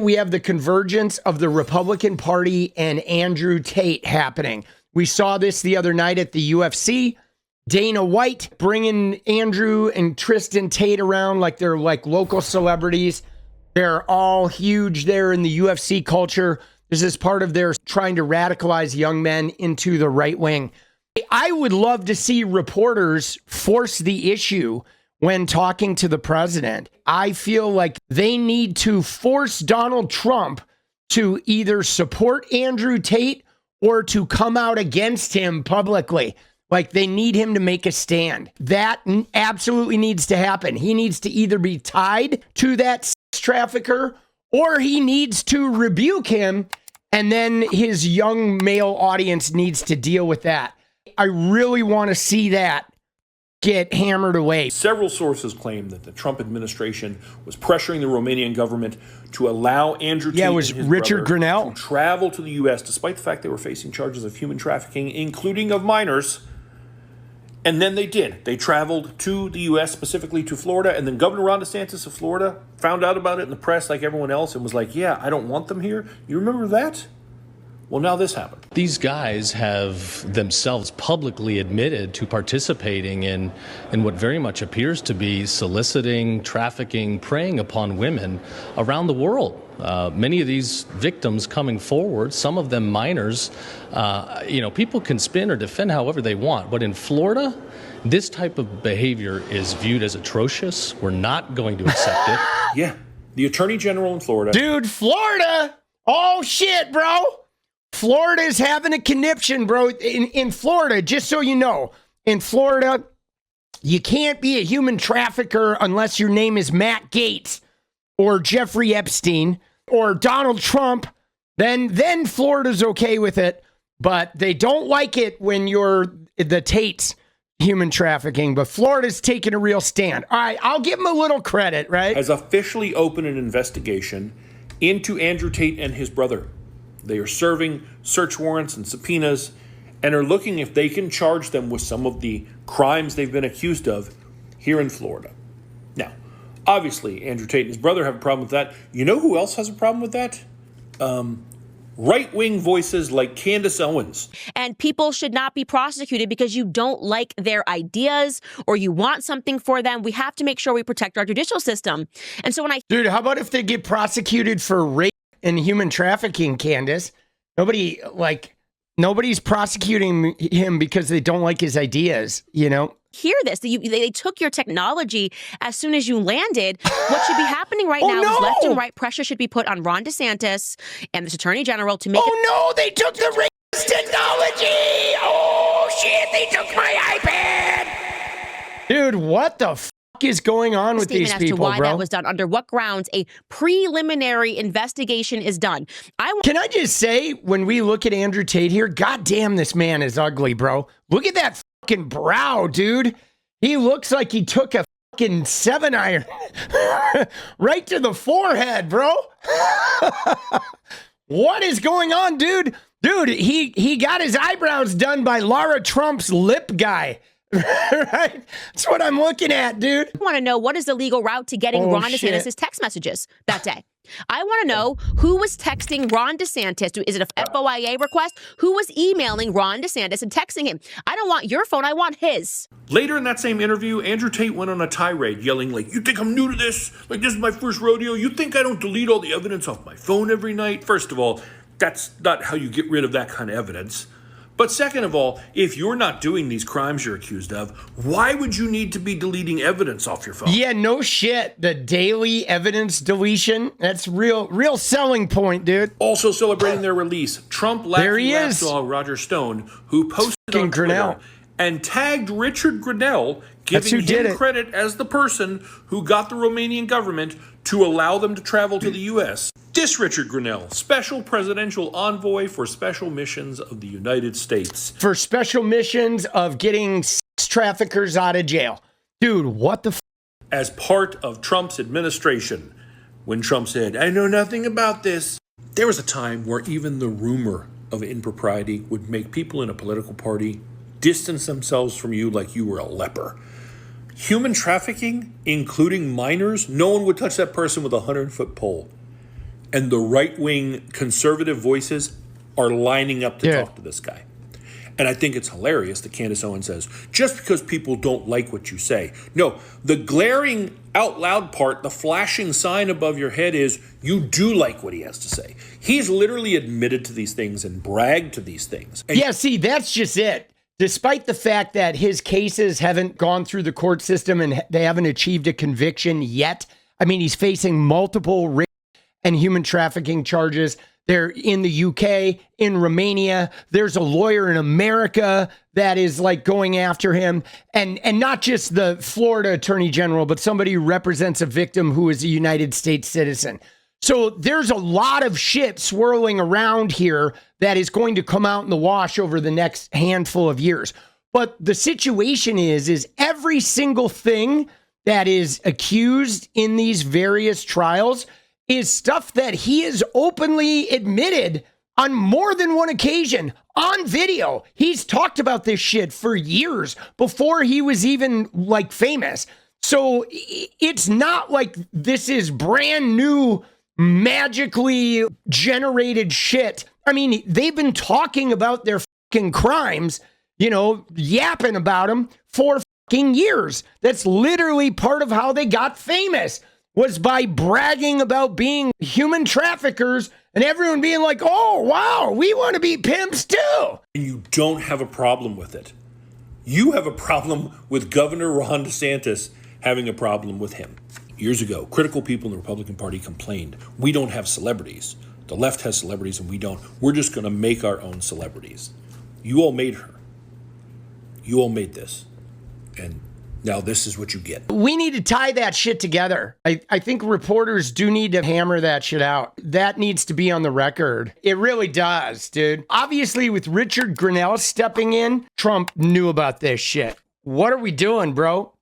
we have the convergence of the Republican Party and Andrew Tate happening. We saw this the other night at the UFC. Dana White bringing Andrew and Tristan Tate around like they're like local celebrities. They're all huge there in the UFC culture. This is part of their trying to radicalize young men into the right wing. I would love to see reporters force the issue when talking to the president. I feel like they need to force Donald Trump to either support Andrew Tate or to come out against him publicly. Like, they need him to make a stand. That absolutely needs to happen. He needs to either be tied to that sex trafficker or he needs to rebuke him, and then his young male audience needs to deal with that. I really want to see that get hammered away. Several sources claim that the Trump administration was pressuring the Romanian government to allow Andrew Tate it was and his Richard brother Grenell to travel to the U.S. despite the fact they were facing charges of human trafficking, including of minors. And then they did. They traveled to the U.S., specifically to Florida, and then Governor Ron DeSantis of Florida found out about it in the press like everyone else and was like, yeah, I don't want them here. You remember that? Well, now this happened. These guys have themselves publicly admitted to participating in what very much appears to be soliciting, trafficking, preying upon women around the world. Many of these victims coming forward, some of them minors, people can spin or defend however they want. But in Florida, this type of behavior is viewed as atrocious. We're not going to accept it. Yeah, the Attorney General in Florida. Dude, Florida! Oh, shit, bro! Florida is having a conniption, bro. In Florida, just so you know, in Florida, you can't be a human trafficker unless your name is Matt Gaetz or Jeffrey Epstein or Donald Trump. Then Florida's okay with it, but they don't like it when you're the Tates human trafficking. But Florida's taking a real stand. All right, I'll give them a little credit, right? Has officially opened an investigation into Andrew Tate and his brother. They are serving search warrants and subpoenas and are looking if they can charge them with some of the crimes they've been accused of here in Florida. Now, obviously, Andrew Tate and his brother have a problem with that. You know who else has a problem with that? Right-wing voices like Candace Owens. And people should not be prosecuted because you don't like their ideas or you want something for them. We have to make sure we protect our judicial system. And so Dude, how about if they get prosecuted for rape and human trafficking, Candace? Nobody's prosecuting him because they don't like his ideas, you know? Hear this. They took your technology as soon as you landed. What should be happening right now is left and right pressure should be put on Ron DeSantis and this Attorney General to make they took the racist technology! Oh, shit, they took my iPad! Dude, what the fuck is going on with these people, as to why bro? That was done, under what grounds a preliminary investigation is done. Can I just say, when we look at Andrew Tate here, goddamn, this man is ugly, bro. Look at that fucking brow, dude. He looks like he took a fucking 7-iron right to the forehead, bro. What is going on, dude? Dude, he got his eyebrows done by Lara Trump's lip guy. Right? That's what I'm looking at, dude. I want to know, what is the legal route to getting Ron DeSantis' text messages that day? I want to know who was texting Ron DeSantis. Is it a FOIA request? Who was emailing Ron DeSantis and texting him? I don't want your phone. I want his. Later in that same interview, Andrew Tate went on a tirade yelling like, you think I'm new to this? Like, this is my first rodeo? You think I don't delete all the evidence off my phone every night? First of all, that's not how you get rid of that kind of evidence. But second of all, if you're not doing these crimes you're accused of, why would you need to be deleting evidence off your phone? Yeah, no shit. The daily evidence deletion, that's real selling point, dude. Also celebrating their release, Trump saw Roger Stone, who posted on Twitter and tagged Richard Grenell, giving him credit as the person who got the Romanian government to allow them to travel to the U.S. This Richard Grenell, special presidential envoy for special missions of the United States. For special missions of getting sex traffickers out of jail. Dude, what the As part of Trump's administration, when Trump said, I know nothing about this. There was a time where even the rumor of impropriety would make people in a political party distance themselves from you like you were a leper. Human trafficking, including minors, no one would touch that person with a 100-foot pole. And the right-wing conservative voices are lining up to talk to this guy. And I think it's hilarious that Candace Owens says, just because people don't like what you say. No, the glaring out loud part, the flashing sign above your head is you do like what he has to say. He's literally admitted to these things and bragged to these things. And see, that's just it. Despite the fact that his cases haven't gone through the court system and they haven't achieved a conviction yet, I mean, he's facing multiple rape and human trafficking charges. They're in the UK, in Romania. There's a lawyer in America that is like going after him. And not just the Florida Attorney General, but somebody who represents a victim who is a United States citizen. So there's a lot of shit swirling around here that is going to come out in the wash over the next handful of years. But the situation is every single thing that is accused in these various trials is stuff that he has openly admitted on more than one occasion on video. He's talked about this shit for years before he was even like famous. So it's not like this is brand new, magically generated shit. I mean, they've been talking about their fucking crimes, you know, yapping about them for fucking years. That's literally part of how they got famous, was by bragging about being human traffickers and everyone being like, oh, wow, we want to be pimps too. And you don't have a problem with it. You have a problem with Governor Ron DeSantis having a problem with him. Years ago, critical people in the Republican Party complained, we don't have celebrities. The left has celebrities and we don't. We're just going to make our own celebrities. You all made her. You all made this. And now this is what you get. We need to tie that shit together. I think reporters do need to hammer that shit out. That needs to be on the record. It really does, dude. Obviously, with Richard Grenell stepping in, Trump knew about this shit. What are we doing, bro?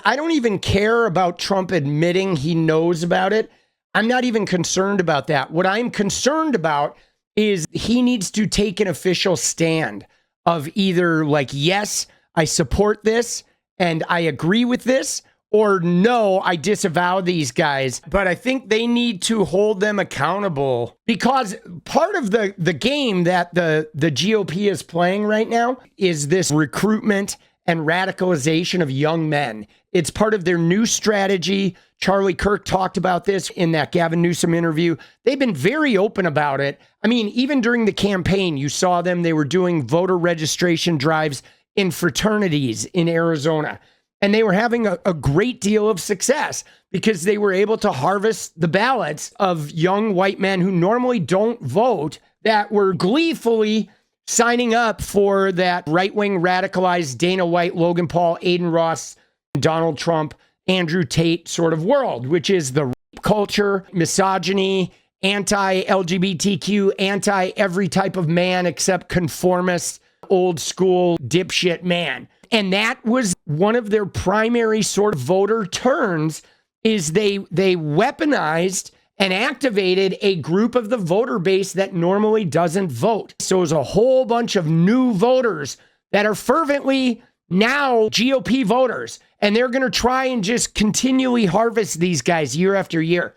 I don't even care about Trump admitting he knows about it. I'm not even concerned about that. What I'm concerned about is he needs to take an official stand of either like, yes, I support this and I agree with this, or no, I disavow these guys. But I think they need to hold them accountable, because part of the game that the GOP is playing right now is this recruitment and radicalization of young men. It's part of their new strategy. Charlie Kirk talked about this in that Gavin Newsom interview. They've been very open about it. I mean, even during the campaign, you saw them. They were doing voter registration drives in fraternities in Arizona. And they were having a great deal of success because they were able to harvest the ballots of young white men who normally don't vote, that were gleefully signing up for that right-wing radicalized Dana White, Logan Paul, Aiden Ross, Donald Trump, Andrew Tate sort of world, which is the rape culture, misogyny, anti-LGBTQ, anti-every type of man except conformist, old school dipshit man. And that was one of their primary sort of voter turns, is they weaponized and activated a group of the voter base that normally doesn't vote. So it was a whole bunch of new voters that are fervently now GOP voters, and they're going to try and just continually harvest these guys year after year.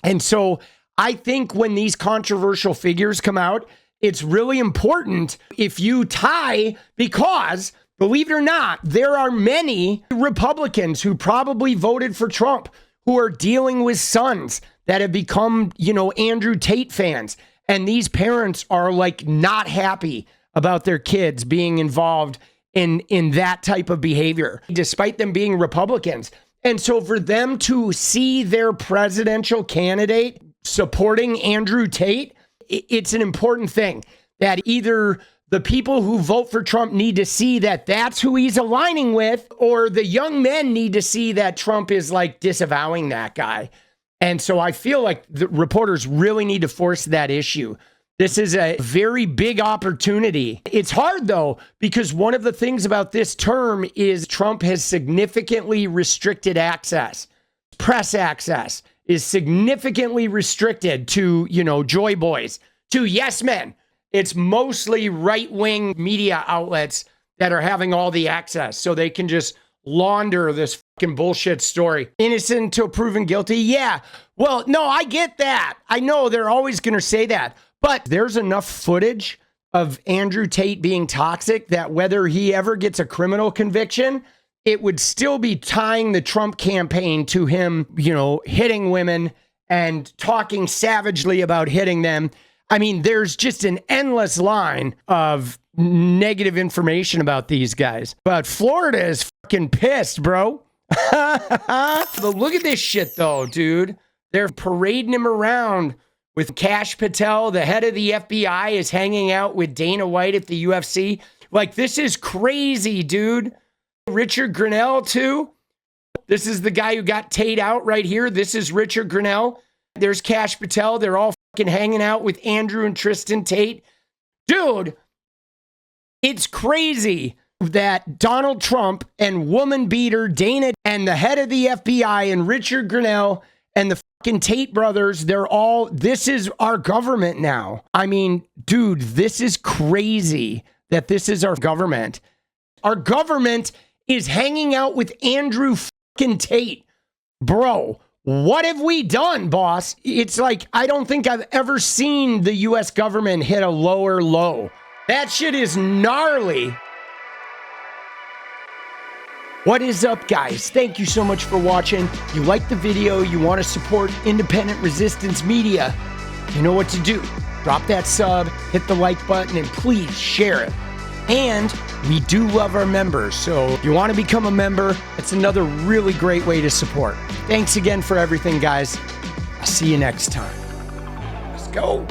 And so I think when these controversial figures come out, it's really important if you tie, because believe it or not, there are many Republicans who probably voted for Trump who are dealing with sons that have become, you know, Andrew Tate fans. And these parents are like not happy about their kids being involved in that type of behavior, despite them being Republicans. And so for them to see their presidential candidate supporting Andrew Tate, it's an important thing that either the people who vote for Trump need to see that that's who he's aligning with, or the young men need to see that Trump is like disavowing that guy. And so I feel like the reporters really need to force that issue. This is a very big opportunity. It's hard, though, because one of the things about this term is Trump has significantly restricted access. Press access is significantly restricted to, you know, joy boys, to yes men. It's mostly right-wing media outlets that are having all the access, so they can just launder this fucking bullshit story. Innocent until proven guilty? Yeah. Well, no, I get that. I know they're always going to say that. But there's enough footage of Andrew Tate being toxic that whether he ever gets a criminal conviction, it would still be tying the Trump campaign to him, you know, hitting women and talking savagely about hitting them. I mean, there's just an endless line of negative information about these guys. But Florida is fucking pissed, bro. But look at this shit, though, dude. They're parading him around with 𝗏𝗄𝗧, the head of the FBI, is hanging out with Dana White at the UFC. Like, this is crazy, dude. Richard Grenell, too. This is the guy who got Tate out right here. This is Richard Grenell. There's 𝗏𝗏𝗧. They're all fucking hanging out with Andrew and Tristan Tate. Dude, it's crazy that Donald Trump and woman beater Dana and the head of the FBI and Richard Grenell and the fucking Tate brothers, they're all, this is our government now. I mean, dude, this is crazy that this is our government. Our government is hanging out with Andrew fucking Tate. Bro, what have we done, boss? It's like, I don't think I've ever seen the US government hit a lower low. That shit is gnarly. What is up, guys? Thank you so much for watching. You like the video, you want to support independent resistance media, you know what to do. Drop that sub, hit the like button, and please share it. And we do love our members, so if you want to become a member, it's another really great way to support. Thanks again for everything, guys. I'll see you next time. Let's go.